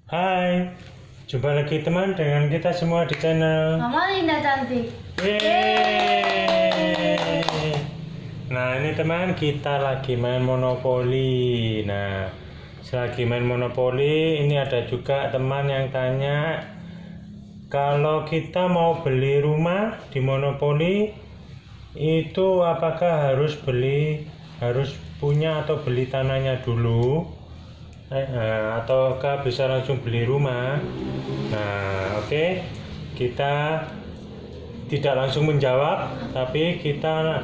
Hai, jumpa lagi teman dengan kita semua di channel Mama Linda Cantik. Yeay. Nah ini teman, kita lagi main monopoli. Nah selagi main monopoli, ini ada juga teman yang tanya, kalau kita mau beli rumah di monopoli itu apakah harus punya atau beli tanahnya dulu, ataukah bisa langsung beli rumah? Nah oke, kita tidak langsung menjawab, tapi kita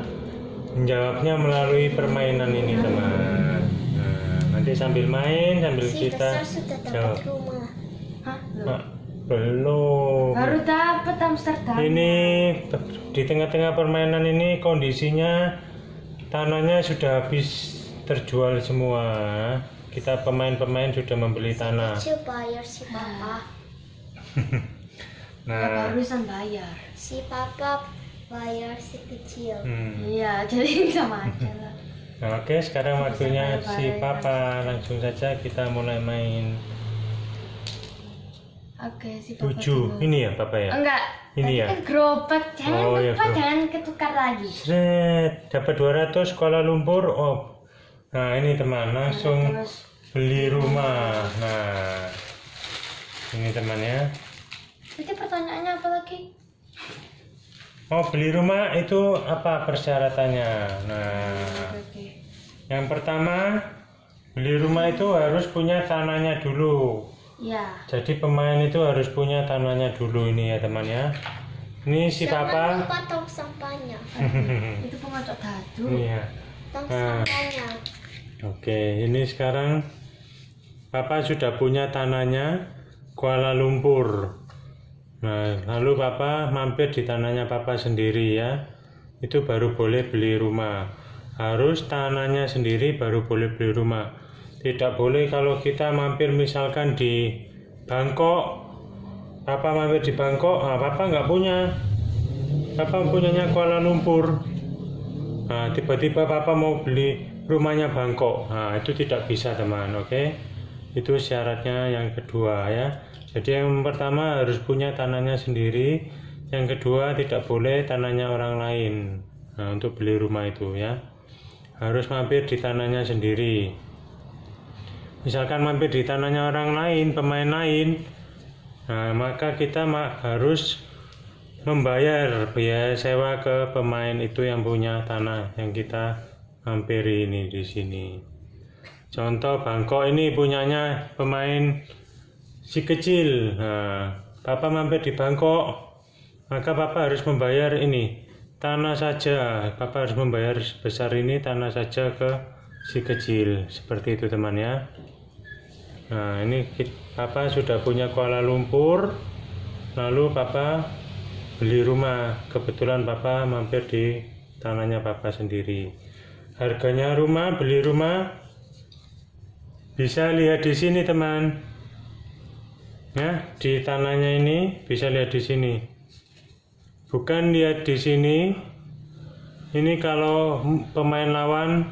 menjawabnya melalui permainan ini teman. Nah, nanti sambil main, sambil kita jawab. Rumah. Hah? Belum. Baru dapat Amsterdam. Ini di tengah-tengah permainan ini kondisinya tanahnya sudah habis terjual semua. Kita pemain-pemain sudah membeli tanah. Bayar si papa. Ya, Nah, barusan bayar. Si papa bayar si kecil. Iya, jadi sama aja lah. nah, oke, sekarang waktunya si papa. Langsung saja kita mulai main. Oke, si papa 7. dulu. Ini ya papa ya? Enggak. Ini tadi ya? kan gerobak. Jangan Oh, ya, lupa, gerobak. jangan ketukar lagi. Sret, dapat 200 Kuala Lumpur. Oh. Nah, ini teman, langsung Terus beli rumah. Nah, ini teman ya. itu pertanyaannya apa lagi? Mau beli rumah itu apa persyaratannya? Nah, Oke. yang pertama, beli rumah itu harus punya tanahnya dulu. Ya. Jadi pemain itu harus punya tanahnya dulu ini ya teman ya. Ini si Jangan papa. lupa tong sampahnya. Itu pengocok dadu. Iya. Tong Nah. sampahnya. Oke, ini sekarang papa sudah punya tanahnya Kuala Lumpur. Nah, lalu papa mampir di tanahnya papa sendiri ya. Itu baru boleh beli rumah. Harus tanahnya sendiri baru boleh beli rumah. Tidak boleh kalau kita mampir misalkan di Bangkok. Papa mampir di Bangkok, nah, papa nggak punya. Papa punyanya Kuala Lumpur. Nah, tiba-tiba papa mau beli rumahnya Bangkok. Nah, itu tidak bisa teman, oke? Itu syaratnya yang kedua ya. Jadi yang pertama harus punya tanahnya sendiri. Yang kedua tidak boleh tanahnya orang lain. Nah, untuk beli rumah itu ya. Harus mampir di tanahnya sendiri. Misalkan mampir di tanahnya orang lain, pemain lain, nah maka kita harus membayar biaya sewa ke pemain itu yang punya tanah yang kita hampiri ini di sini. Contoh Bangkok ini punyanya pemain si kecil. Nah, papa mampir di Bangkok, maka papa harus membayar ini tanah saja. Papa harus membayar sebesar ini tanah saja ke si kecil. Seperti itu teman ya. Nah, ini papa sudah punya Kuala Lumpur. Lalu papa beli rumah. Kebetulan papa mampir di tanahnya papa sendiri. Harganya rumah, beli rumah bisa lihat di sini teman. Ya, di tanahnya ini bisa lihat di sini. Bukan lihat di sini. Ini kalau pemain lawan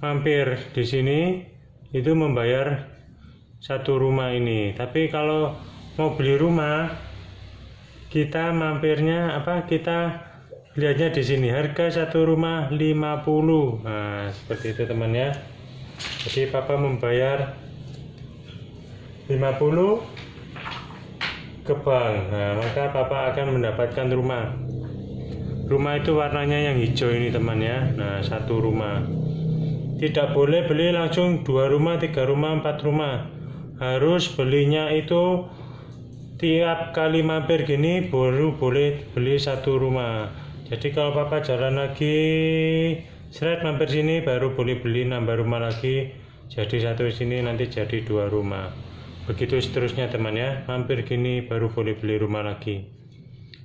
mampir di sini itu membayar satu rumah ini. Tapi kalau mau beli rumah, kita mampirnya kita lihatnya di sini. Harga satu rumah 50. Nah, seperti itu teman ya. Jadi papa membayar 50 ke bank. Nah, maka papa akan mendapatkan rumah. Rumah itu warnanya yang hijau ini teman ya. Nah, satu rumah. Tidak boleh beli langsung 2 rumah, 3 rumah, 4 rumah. Harus belinya itu tiap kali mampir gini baru boleh beli satu rumah. Jadi kalau papa jalan lagi seret mampir sini baru boleh beli nambah rumah lagi. Jadi satu sini nanti jadi 2 rumah. Begitu seterusnya teman ya. Mampir gini baru boleh beli rumah lagi.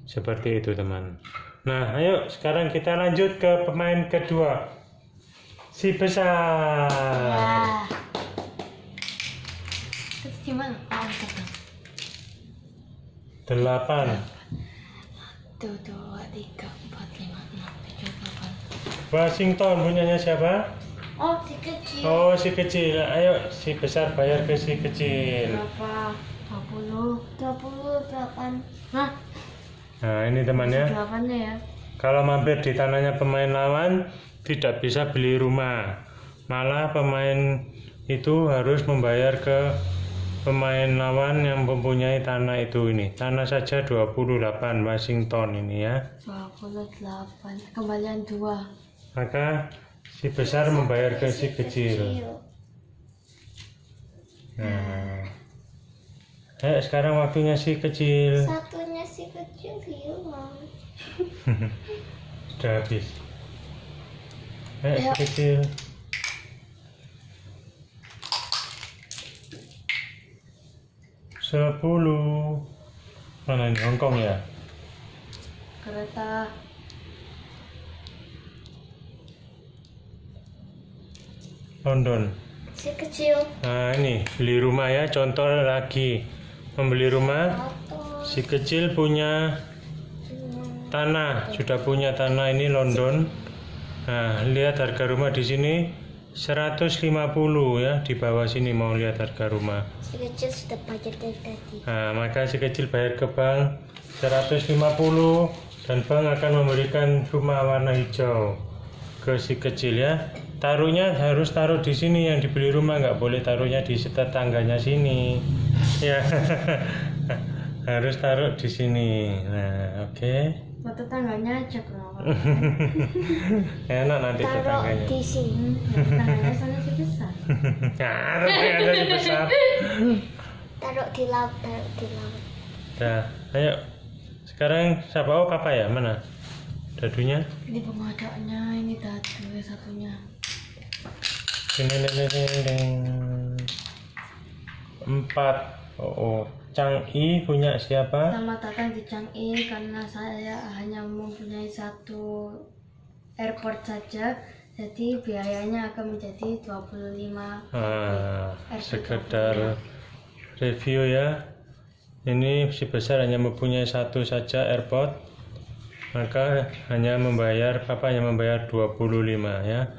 Seperti itu teman. Nah ayo sekarang kita lanjut ke pemain kedua. Si besar. Ya. Terus gimana? Oh, 8. 1, 2, 3, 4, 5, 6, 7, 8. Washington punyanya siapa? Oh, si kecil. Oh, si kecil. Ayo, si besar bayar ke si kecil. Berapa? 20. 28. Hah? Nah, ini temannya. 8-nya ya. Kalau mampir di tanahnya pemain lawan, tidak bisa beli rumah. Malah pemain itu harus membayar ke pemain lawan yang mempunyai tanah itu ini. Tanah saja 28 Washington ini ya. 28. Kembalian 2. Maka si besar membayar ke si kecil. Nah. Ayo sekarang waktunya si kecil. Satunya si kecil hilang. Sudah habis. Ayo si kecil. Sepuluh. Mana ini Hongkong ya? Kereta. London. Si kecil. Nah ini beli rumah ya. Contoh lagi membeli rumah. Atau Si kecil punya tanah, sudah punya tanah ini London. Nah lihat harga rumah di sini 150 ya, di bawah sini mau lihat harga rumah. si kecil sudah bayar dari tadi. Nah, maka si kecil bayar ke bank 150 dan bank akan memberikan rumah warna hijau ke si kecil ya. Taruhnya harus taruh di sini, yang dibeli rumah nggak boleh taruhnya di tetangganya sini. Ya. Harus taruh di sini. Nah, oke. Buat tetangganya aja kenapa? Enak nanti Taruh tetangganya. di sini. Tetangganya sana sih besar. Harus ada di besar. Taruh di laut, taruh di laut. Nah, ayo. Sekarang siapa? Oh, papa ya? Mana? Dadunya? Ini pengadanya, ini dadu ya satunya. Ding, ding, ding, ding, ding. 4. Oh. Chang I punya siapa? Selamat datang di Chang'i, karena saya hanya mempunyai satu airport saja, jadi biayanya akan menjadi 25. Sekedar review ya. Ini si besar hanya mempunyai satu saja airport, maka papa hanya membayar 25 ya.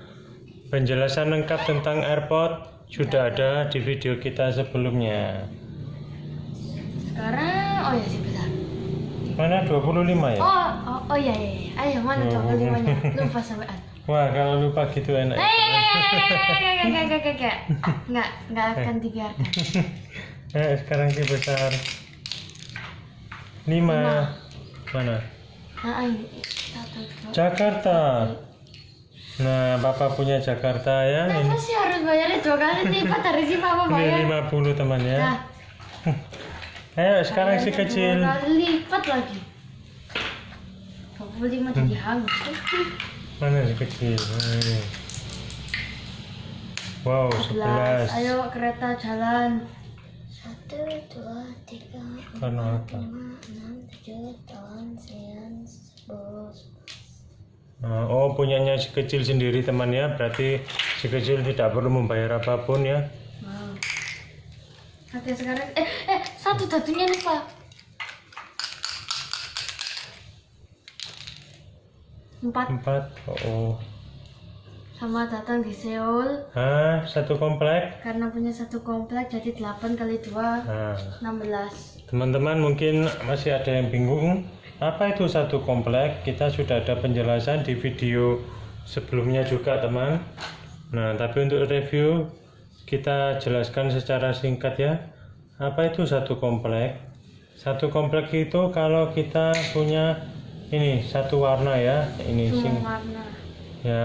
Penjelasan lengkap tentang airport sudah ada di video kita sebelumnya. Sekarang, oh ya si besar. Mana 25 ya? Oh iya. Ayo mana 25-nya? Lupa sampean. Wah, kalau lupa gitu enak. Enggak akan dibiarkan. Sekarang si besar 5. Mana? Nah, ini 1, 2. Jakarta. Nah, papa punya Jakarta ya. Kenapa sih harus bayarnya 2 kali lipat dari si papa bayar? Ini 50 teman ya. Nah, Ayo sekarang si kecil. 2 kali lipat lagi. 25 jadi hangus. Mana si kecil? Ini. Wow, 11. Ayo kereta jalan. 1, 2, 3, 4, 5, 6, 7, Karena apa? 8, 9, 10. Oh, punyanya si kecil sendiri teman ya. Berarti si kecil tidak perlu membayar apapun ya. Wow. Oke sekarang satu datunya nih Pak. 4. Oh. Sama datang di Seoul. Satu komplek. Karena punya satu komplek jadi 8 kali 2 16. Teman-teman mungkin masih ada yang bingung apa itu satu komplek. Kita sudah ada penjelasan di video sebelumnya juga teman. Nah tapi untuk review kita jelaskan secara singkat ya. Apa itu satu komplek? Satu komplek itu kalau kita punya ini satu warna ya, ini Warna. ya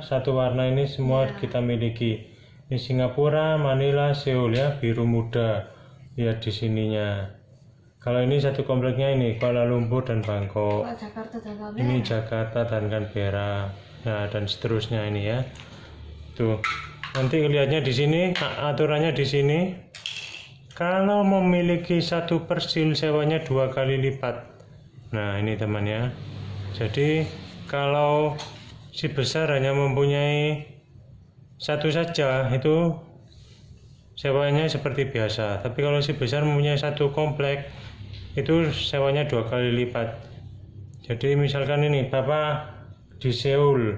satu warna ini semua kita miliki. Ini Singapura, Manila, Seoul ya, biru muda. Lihat di sininya. Kalau ini satu kompleknya ini Kuala Lumpur dan Bangkok. Jakarta dan Canberra. Ini Jakarta dan Canberra. Nah, dan seterusnya ini ya. Tuh. Nanti lihatnya di sini, aturannya di sini. Kalau memiliki satu persil sewanya 2 kali lipat. Nah, ini teman ya. Jadi, kalau si besar hanya mempunyai satu saja, itu sewanya seperti biasa. Tapi kalau si besar mempunyai satu komplek, itu sewanya 2 kali lipat. Jadi misalkan ini Bapak di Seoul.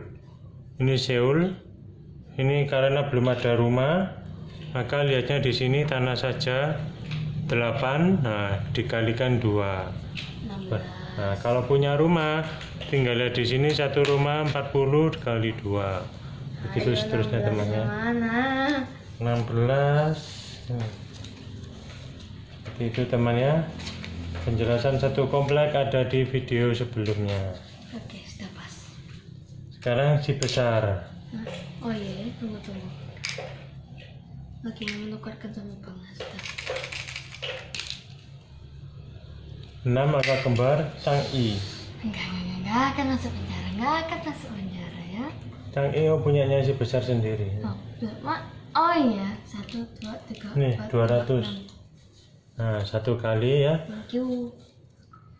Ini Seoul. Ini karena belum ada rumah, maka lihatnya di sini tanah saja 8, nah dikalikan 2. 16. Nah, kalau punya rumah, tinggal lihat di sini satu rumah 40 dikali 2. Begitu Ayo, seterusnya 16 temannya. Mana? 16. Seperti itu temannya. Penjelasan satu komplek ada di video sebelumnya. Oke, sudah pas. Sekarang si besar. Oh iya, tunggu. Lagi mau menukarkan sama Bang Asta. 6 angka kembar Cang I. Enggak akan masuk penjara, ya. Cang I punyanya si besar sendiri. Oh iya, 1, 2, 3, Nih, 4, 200. 5, 6. Nah, 1 kali ya. Thank you.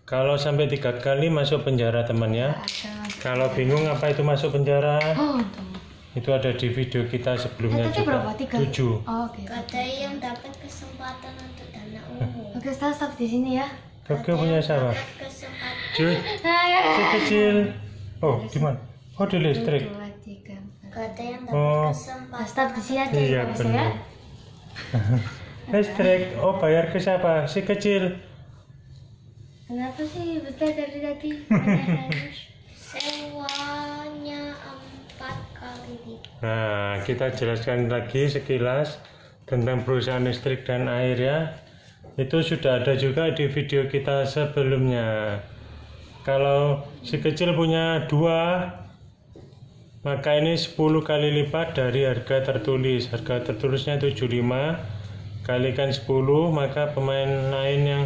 Kalau sampai 3 kali masuk penjara temannya. Kalau bingung apa itu masuk penjara, tunggu. itu ada di video kita sebelumnya Tadi berapa? juga. 3? 7. Oh, oke. Kata yang dapat kesempatan untuk dana umum. Oke, stop di sini ya. Tokyo punya siapa? Dapat kesempatan. Cuy, si kecil. Oh, di mana? Oh, di listrik. 2, 3, 4. Kata yang Oh. dapat kesempatan. Stop di sini aja. Iya, bisa ya. benar. Listrik. Oh, bayar ke siapa? Si kecil. Kenapa sih betul dari tadi? Sewanya 4 kali lipat. Nah, kita jelaskan lagi sekilas tentang perusahaan listrik dan air ya. Itu sudah ada juga di video kita sebelumnya. Kalau si kecil punya 2, maka ini 10 kali lipat dari harga tertulis. Harga tertulisnya 75, kalikan 10, maka pemain lain yang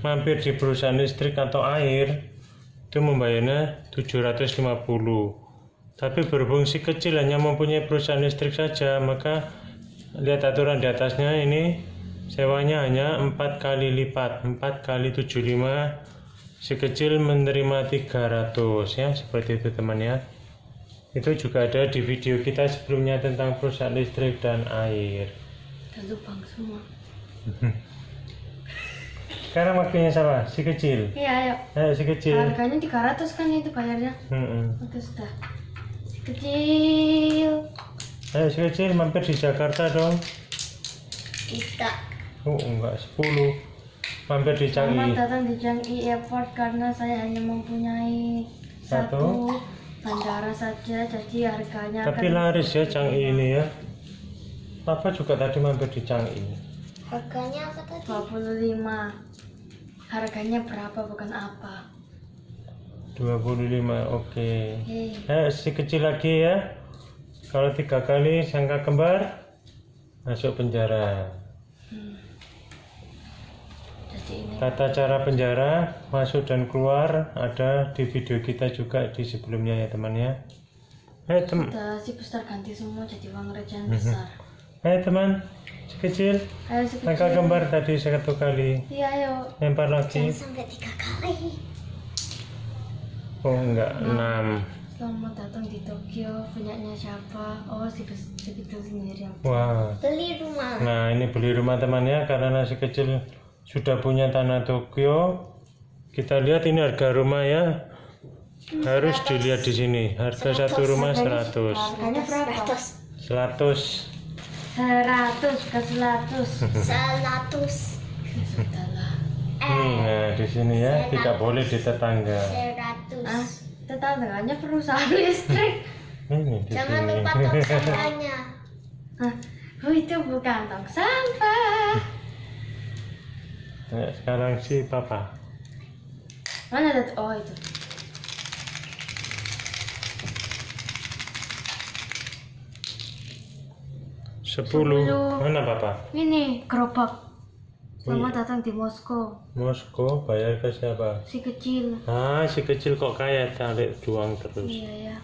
mampir di perusahaan listrik atau air itu membayarnya 750. Tapi berhubung si kecil hanya mempunyai perusahaan listrik saja, maka lihat aturan di atasnya ini sewanya hanya 4 kali lipat, 4 kali 75. Si kecil menerima 300 ya, seperti itu teman ya. Itu juga ada di video kita sebelumnya tentang perusahaan listrik dan air. Lalu bang semua. Sekarang waktunya siapa? Si kecil. Iya, ayo. Ayo si kecil. Harganya 300 kan itu bayarnya. Oke, sudah. Si kecil. Ayo si kecil mampir di Jakarta dong. Tidak. Oh enggak, 10. Mampir di Selamat Changi. datang di Changi Airport karena saya hanya mempunyai Satu. bandara saja, jadi harganya Tapi laris ya Changi ini ya. Papa juga tadi mampir di Changi. Harganya apa tadi? 25. Harganya berapa bukan apa. 25, oke. Hei. Si kecil lagi ya. Kalau 3 kali sangka kembar masuk penjara. Jadi ini Tata cara penjara masuk dan keluar ada di video kita juga di sebelumnya ya teman ya. udah si besar ganti semua jadi uang recehan besar. Teman, si kecil Ayo si angka kecil. kembar tadi 1 kali. Iya, ayo. Lempar lagi. Jangan sampai 3 kali. Oh enggak, 6. Selamat datang di Tokyo. Punyanya siapa? Oh, si kecil sendiri. Wah. Beli rumah. Nah, ini beli rumah temannya karena si kecil sudah punya tanah Tokyo. Kita lihat ini harga rumah ya. Harus dilihat di sini. Harga satu rumah 100. Harganya berapa? 100. 100 ke 100. 100. Sudahlah. Nah, di sini ya tidak boleh di tetangga. 100. Tetangganya perusahaan listrik. Ini di Jangan sini. lupa tong sampahnya. Itu bukan tong sampah. Nah, sekarang si papa. Mana ada? Oh, itu. Sepuluh. Mana papa? Ini gerobak. Selamat datang di Moskow. Moskow bayar ke siapa? Si kecil. Ah, si kecil kok kaya tarik juang terus. Iya ya.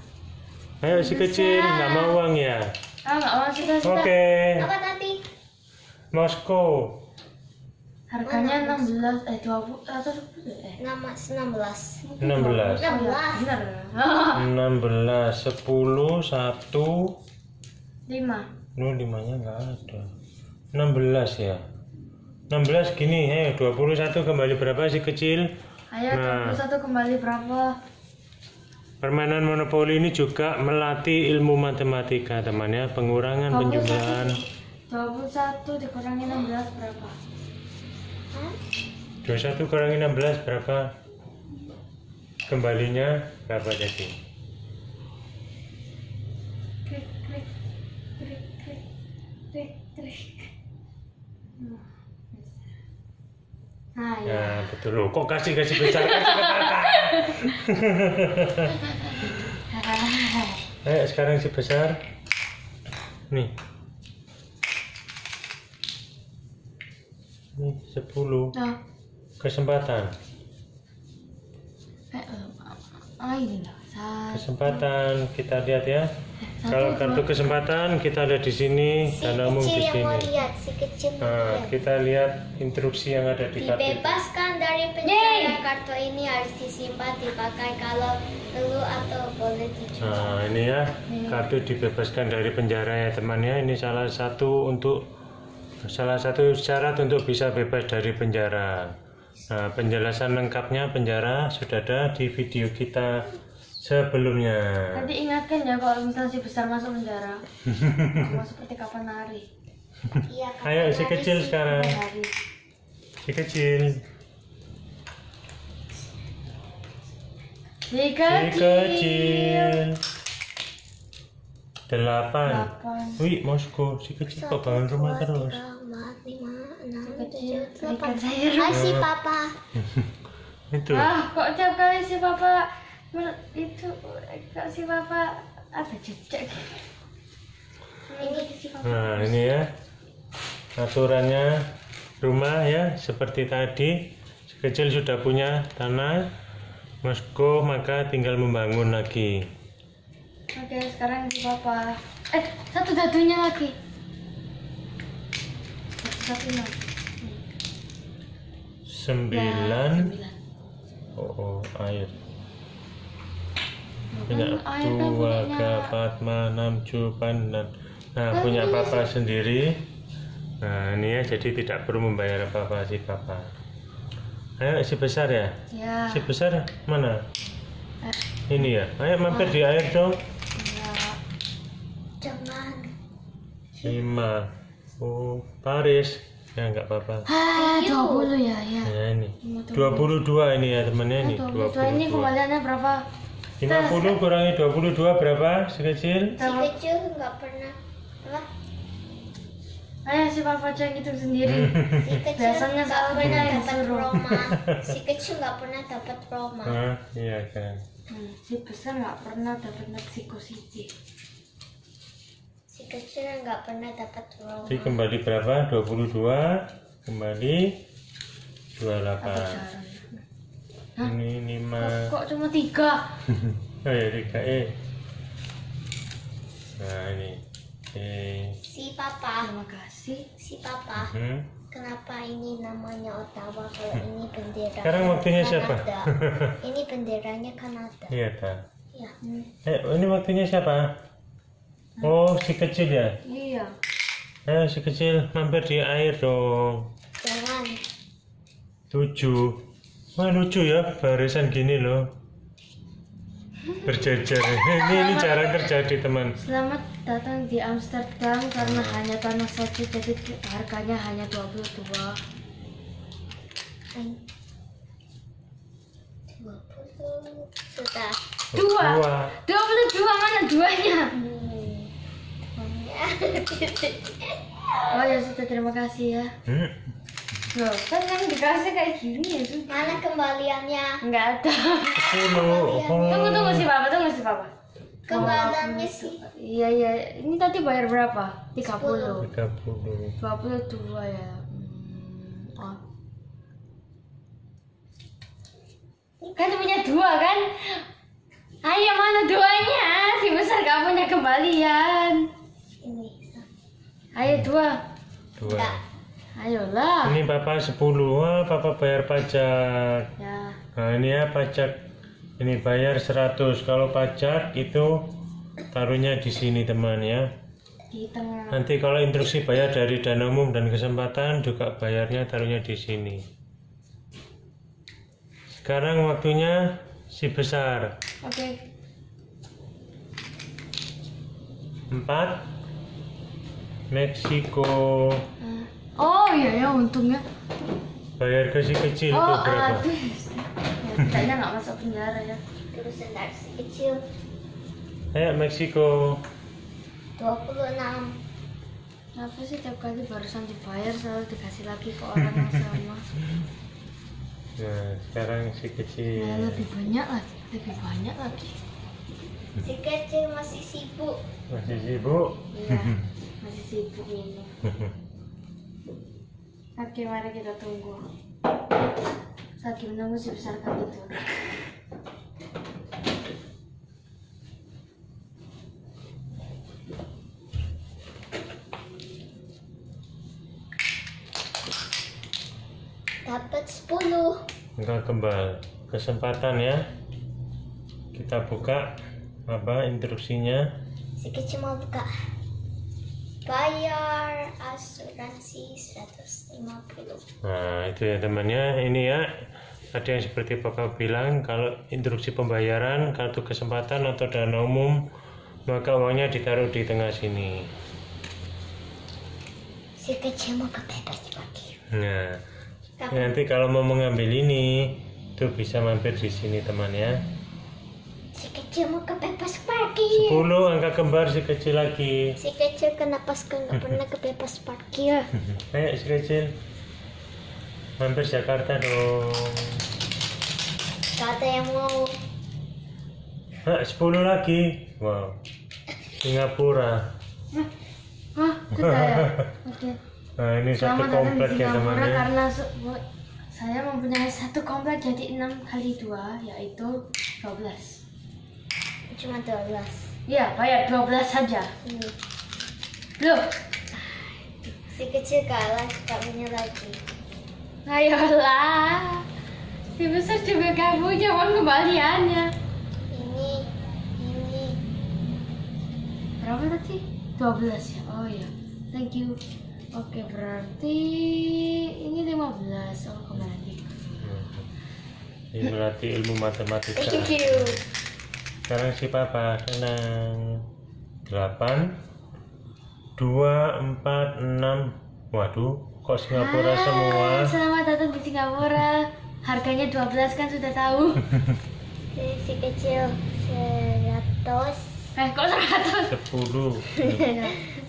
Ayo si kecil nggak mau uang ya? Nggak mau sudah. Oke. Apa tadi? Moskow. Harganya 16 20 atau 10 Nama 16. 16. 16. Benar. 16 10 1 5. Lu 5-nya nggak ada. 16 ya. 16 gini, 21 kembali berapa si kecil? Ayo Nah. 21 kembali berapa? Permainan monopoli ini juga melatih ilmu matematika teman ya, pengurangan, penjumlahan. 21 dikurangi 16 berapa? 21 kurangi 16 berapa? Kembalinya berapa jadi? Klik klik klik klik klik klik. Nah ya. Ya betul loh, kok kasih besar, kasih ke kakak. Ayo sekarang si besar. Nih. Nih 10. Nah. Kesempatan. Ini loh. Kesempatan kita lihat ya. Kalau kartu kesempatan kita lihat di sini, dana umum di yang mau sini. lihat, si kecil mau Nah, lihat. kita lihat instruksi yang ada di kartu. Dibebaskan dari penjara, kartu ini harus disimpan dipakai kalau perlu atau boleh dijual. Nah, ini ya, kartu dibebaskan dari penjara ya teman ya. Ini salah satu syarat untuk bisa bebas dari penjara. Nah, penjelasan lengkapnya penjara sudah ada di video kita sebelumnya. Tadi ingatkan ya kalau misalnya si besar masuk penjara. Sama seperti kapan hari. Iya, Ayo si kecil sekarang. Hari. Si kecil. Si Si kecil. kecil. 8. Wih, Moskow. Si kecil kok bangun rumah terus. 4, 5, 6, Kecil 7, 8. berikan saya Hai si papa. Itu. kok tiap kali si papa itu kok si papa ada jejak. Ini si papa. Nah, ini ya. Aturannya rumah ya, seperti tadi. Si kecil sudah punya tanah Moskow, maka tinggal membangun lagi. Oke, sekarang si papa. Satu datunya lagi. Satunya. 9. Oh, air. Punya Air kan 2, punyanya. 4, 6, 7, 8. Nah, punya papa sendiri. Nah, ini ya, jadi tidak perlu membayar apa-apa si papa. Ayo, si besar ya? Ya. Si besar mana? Eh, Ini ya. Ayo mampir di air dong. ya. Jangan. 5. Oh, Paris. Ya enggak apa-apa. 20 ya, ya. Ya ini. 22 ini ya temannya ini. 22 ini 22. kembaliannya berapa? 50 kurangi 22 berapa? Si kecil? Si kecil nggak pernah apa? Ayo si papa cek itu sendiri. Si kecil Biasanya nggak selalu pernah yang dapat disuruh. Roma. Si kecil nggak pernah dapat Roma. Ah, iya kan. Si besar nggak pernah dapat Mexico City. Si kecil nggak pernah dapat Roma. Jadi kembali berapa? 22 kembali 28. Ini 5. Kok cuma 3? Oh ya 3 Nah ini Si papa, Terima kasih. si papa. Kenapa ini namanya Ottawa kalau ini bendera? Sekarang waktunya siapa? Kanada. Ini benderanya Kanada. Iya tak. Ya. Ini waktunya siapa? Oh si kecil ya. Iya. Ayo si kecil mampir di air dong. Jangan. 7. Wah lucu ya barisan gini loh. Berjajar. Ini jarang terjadi teman. Selamat datang di Amsterdam karena hanya tanah saja jadi harganya hanya 22. 20. Sudah. 22 mana duanya? Oh ya sudah, terima kasih ya. Loh, kan yang dikasih kayak gini ya sudah. Mana kembaliannya? Enggak ada. 10. Tunggu si papa. Kembaliannya sih. Iya. Ini tadi bayar berapa? 30. 30. 22 ya. Oh. Kan punya 2 kan? Ayo mana duanya? Si besar gak punya kembalian. Ini. Ayo 2. 2. Ayolah. Ini papa 10. Wah papa bayar pajak. Ya. Nah ini ya pajak. Ini bayar 100. Kalau pajak itu taruhnya di sini teman ya. Di tengah. Nanti kalau instruksi bayar dari dana umum dan kesempatan juga bayarnya taruhnya di sini. Sekarang waktunya si besar. Oke. 4 Meksiko. Oh iya ya, untungnya. Bayar gaji kecil itu Oh, berapa? aduh. Ya, setidaknya nggak masuk penjara ya. Terus sebentar si kecil Ayo Meksiko. 26. Kenapa sih tiap kali barusan dibayar selalu dikasih lagi ke orang yang sama? Nah, sekarang si kecil. Nah, lebih banyak lagi. Si kecil masih sibuk. Masih sibuk? Iya, masih sibuk minum. Oke, mari kita tunggu. Lagi menunggu si besar kami itu. Dapat 10. Enggak kembali. Kesempatan ya. Kita buka apa instruksinya. Si kecil mau buka. Bayar asuransi 150. Nah, itu ya temannya. Ini ya. Ada yang seperti Papa bilang, kalau instruksi pembayaran kartu kesempatan atau dana umum, maka uangnya ditaruh di tengah sini. Si kecil mau kepepes pagi. Nah, nanti kalau mau mengambil ini, tuh bisa mampir di sini teman ya. Si kecil mau kepepes parkir. 10 angka kembar si kecil lagi. Si kecil kenapa nggak pernah kebebas parkir? Ayo si kecil, mampir Jakarta dong. Gak ada yang mau. Nah, 10 lagi. Wow, Singapura. Hah, kita ya? Oke. Nah, ini satu Selamat datang di komplek ya Singapura temannya. karena saya mempunyai satu komplek jadi 6 kali 2 yaitu 12. Cuma 12. Iya, bayar 12 saja. Loh, Si kecil kalah, gak punya lagi. ayolah. Si besar juga gak punya uang kembaliannya. Ini. Berapa tadi? 12 ya? Oh iya, thank you. Oke, berarti ini 15. Oh, kembali. Ini melatih ilmu matematika. Thank you. Sekarang si Papa tenang. 8 2 4 6. Waduh, kok Singapura semua? Selamat datang di Singapura. Harganya 12 kan sudah tahu. Si kecil 100. Kok 100? 10.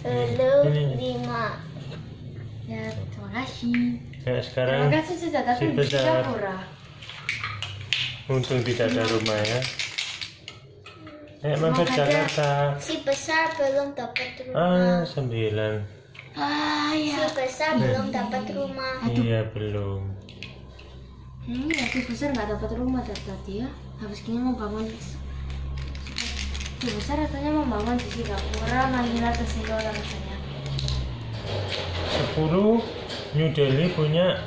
5. Ya, terima kasih. Ya, sekarang Terima kasih sudah datang si di besar. Singapura. Untung tidak ada rumah ya. Mampir Makanya- Jakarta. Si besar belum dapat rumah. 9. Si Ya. besar belum dapat rumah. Iya, belum. Ya, si besar nggak dapat rumah dari tadi ya. Habis ini mau bangun. Si besar rasanya mau bangun di Singapura, Manila, ke Singapura rasanya. 10 New Delhi punya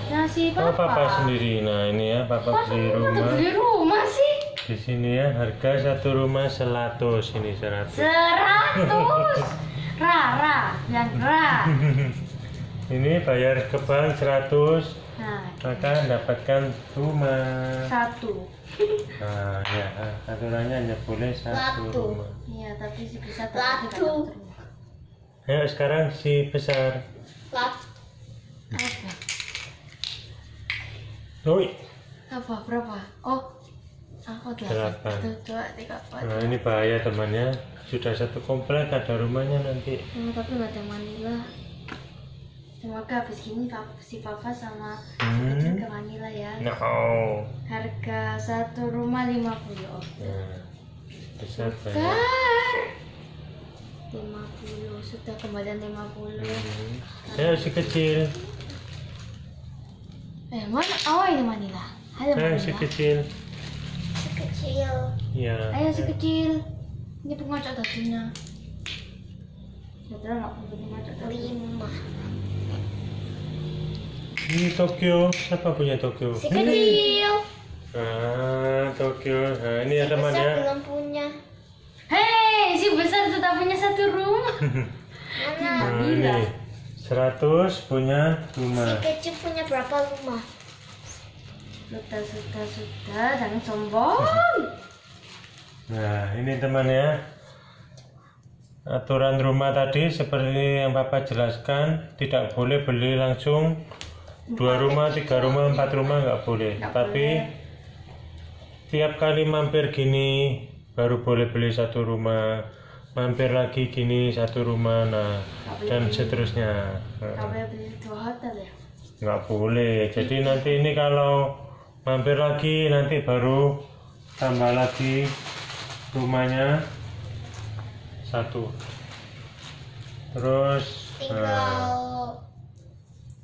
Nah, si Papa sendiri. Nah, ini ya Papa beli Masa rumah. beli rumah sih? Di sini ya, harga satu rumah 100. Ini 100. 100. Yang ra. Ini bayar ke bank 100, Nah, maka dapatkan rumah. 1. Nah, ya, aturannya hanya boleh satu Satu. rumah. Iya, tapi si besar Latu. tidak dapat rumah. Ayo sekarang si besar. Lap. Apa? Oi. Apa? Berapa? Oh. Oke. 8. 1, 2, 3, 4. Nah, ini bahaya temannya. Sudah satu komplek ada rumahnya nanti. Tapi nggak ada Manila. Semoga habis ini si Papa sama Hmm. kecil ke Manila ya. No. Harga satu rumah 50. Oh. Nah, besar bayar. Kar. 50 sudah kembalian 50. Ayo si kecil. Mana? Oh, ini Manila. Halo Ayo si Manila. kecil. Si kecil. Ya. Ayo si kecil. Ini pengocok tadinya. Saudara nggak perlu pengocok tadi. 5. Ini Tokyo. Siapa punya Tokyo? Si kecil. Tokyo. Nah, ini ya Si teman besar ya. belum punya. Hei, si besar tetap punya satu rumah. Mana? Nah, ini 100 punya Si rumah. kecil punya berapa rumah? Sudah, jangan sombong. Nah, ini teman ya. aturan rumah tadi seperti yang Papa jelaskan, tidak boleh beli langsung 2 rumah, 3 rumah, 4 rumah nggak boleh. Tapi tiap kali mampir gini baru boleh beli 1 rumah, mampir lagi gini 1 rumah, nah dan seterusnya. Nggak boleh beli 2 hotel ya? Nggak boleh. Jadi nanti ini kalau mampir lagi nanti baru tambah lagi rumahnya 1. Terus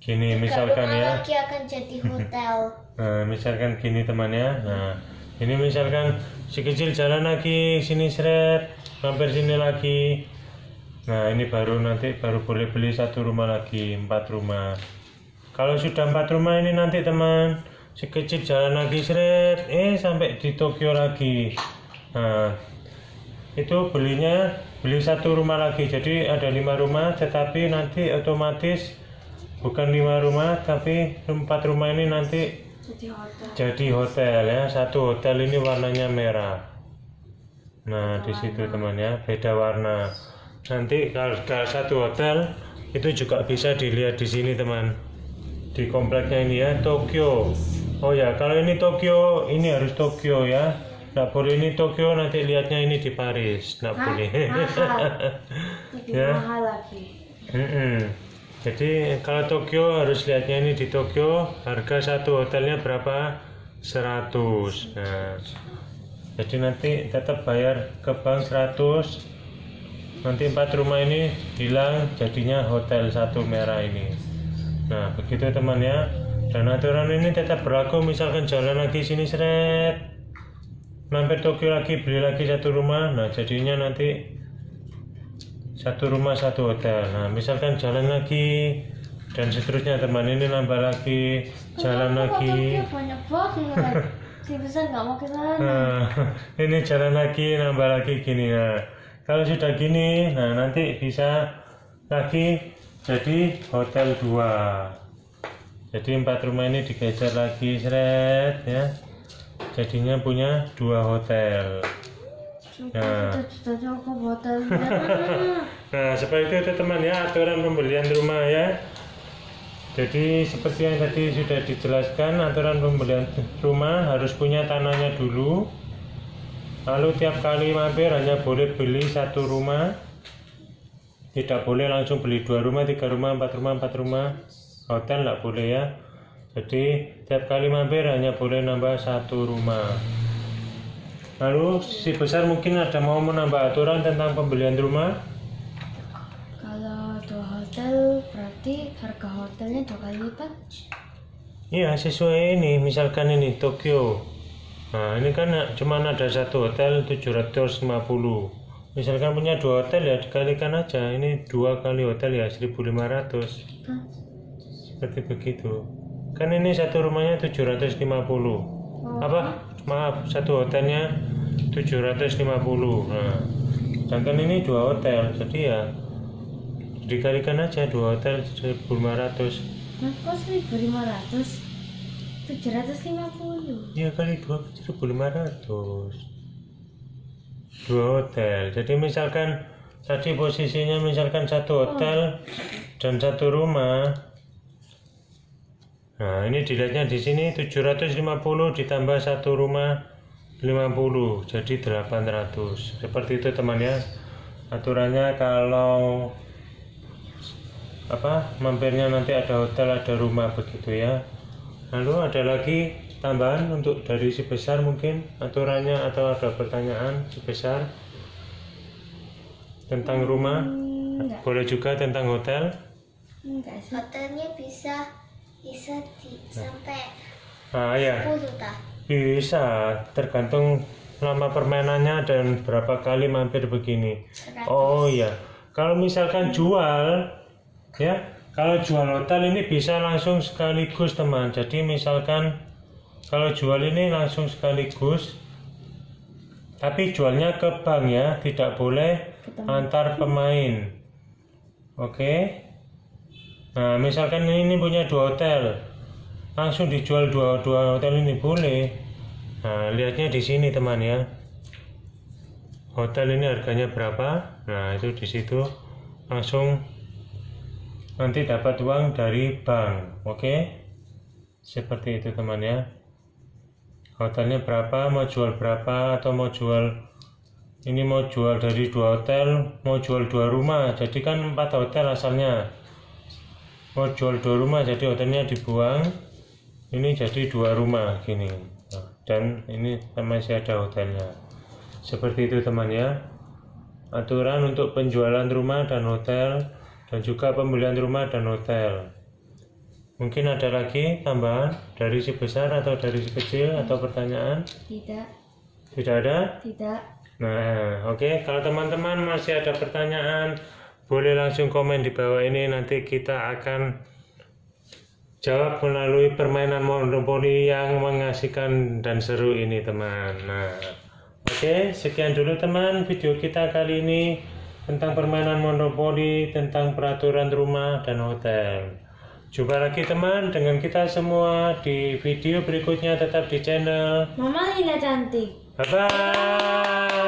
gini misalkan ya, lagi akan jadi hotel. nah, misalkan gini teman ya. Nah ini misalkan si kecil jalan lagi sini seret, mampir sini lagi. Nah ini nanti baru boleh beli 1 rumah lagi, 4 rumah. Kalau sudah 4 rumah ini nanti teman, si kecil jalan lagi seret, sampai di Tokyo lagi. Nah itu beli 1 rumah lagi, jadi ada 5 rumah, tetapi nanti otomatis bukan 5 rumah tapi 4 rumah ini nanti jadi hotel ya. 1 hotel ini warnanya merah. Nah di situ teman ya, beda warna. Nanti kalau 1 hotel itu juga bisa dilihat di sini teman, di kompleknya ini ya, Tokyo. Oh ya, kalau ini Tokyo, ini harus Tokyo ya. Nggak boleh ini Tokyo, nanti lihatnya ini di Paris. Nggak boleh. Lebih Ya. mahal lagi. Jadi kalau Tokyo harus lihatnya ini di Tokyo. Harga 1 hotelnya berapa? 100. Nah, jadi nanti tetap bayar ke bank 100. Nanti 4 rumah ini hilang, jadinya hotel 1 merah ini. Nah begitu teman ya. Dan aturan ini tetap berlaku, misalkan jalan lagi sini seret, mampir Tokyo lagi, beli lagi 1 rumah, nah jadinya nanti 1 rumah 1 hotel. Nah misalkan jalan lagi dan seterusnya teman, ini nambah lagi, jalan lagi. Banyak banget. Si besar nggak mau ke sana. Nah ini jalan lagi, nambah lagi gini. Nah kalau sudah gini, nah nanti bisa lagi jadi hotel 2. Jadi 4 rumah ini digeser lagi seret ya. Jadinya punya 2 hotel. Nah, nah seperti itu teman ya, aturan pembelian rumah ya. Jadi seperti yang tadi sudah dijelaskan, aturan pembelian rumah harus punya tanahnya dulu. Lalu tiap kali mampir hanya boleh beli 1 rumah. Tidak boleh langsung beli 2 rumah, 3 rumah, 4 rumah, 4 rumah. Hotel nggak boleh ya. Jadi tiap kali mampir hanya boleh nambah 1 rumah. Lalu si besar mungkin ada mau menambah aturan tentang pembelian rumah. Kalau 2 hotel berarti harga hotelnya 2 kali lipat. Iya sesuai ini, misalkan ini Tokyo. Nah ini kan cuma ada 1 hotel 750. Misalkan punya 2 hotel ya dikalikan aja. Ini 2 kali hotel ya 1.500. Seperti begitu. Kan ini 1 rumahnya 750. Apa? Maaf, 1 hotelnya 750. Nah, sedangkan ini 2 hotel, jadi ya dikalikan aja 2 hotel 1.500. Nah, kok 1.500? 750. Iya kali 2 1.500. 2 hotel. Jadi misalkan tadi posisinya misalkan 1 hotel dan 1 rumah. Nah, ini dilihatnya di sini 750 ditambah 1 rumah 50, jadi 800. Seperti itu teman ya. Aturannya kalau mampirnya nanti ada hotel, ada rumah begitu ya. Lalu ada lagi tambahan untuk dari si besar mungkin aturannya, atau ada pertanyaan si besar tentang rumah? Enggak. Boleh juga tentang hotel? Enggak sih. Hotelnya bisa sampai Ya 10 tah. bisa, tergantung lama permainannya dan berapa kali mampir begini. 100. Oh iya, kalau misalkan jual ya, kalau jual hotel ini bisa langsung sekaligus teman. Jadi misalkan kalau jual ini langsung sekaligus, tapi jualnya ke bank ya, tidak boleh antar pemain. Oke. Nah misalkan ini punya 2 hotel, langsung dijual 2 hotel ini boleh. Nah lihatnya di sini teman ya. hotel ini harganya berapa. Nah, itu di situ langsung nanti dapat uang dari bank. Oke, seperti itu teman ya. Hotelnya berapa, mau jual berapa, atau mau jual ini, mau jual dari 2 hotel, mau jual 2 rumah, jadi kan 4 hotel asalnya, mau jual 2 rumah jadi hotelnya dibuang, ini jadi 2 rumah gini. Nah, dan ini masih ada hotelnya. Seperti itu teman ya, aturan untuk penjualan rumah dan hotel, dan juga pembelian rumah dan hotel. Mungkin ada lagi tambahan dari si besar atau dari si kecil atau pertanyaan? Tidak. Tidak ada? Tidak. Nah, oke. Kalau teman-teman masih ada pertanyaan, boleh langsung komen di bawah ini. Nanti kita akan jawab melalui permainan monopoli yang mengasihkan dan seru ini teman. Nah, oke, sekian dulu teman video kita kali ini tentang permainan monopoli, tentang peraturan rumah dan hotel. Jumpa lagi teman dengan kita semua di video berikutnya, tetap di channel Mama Lina Cantik. Bye bye.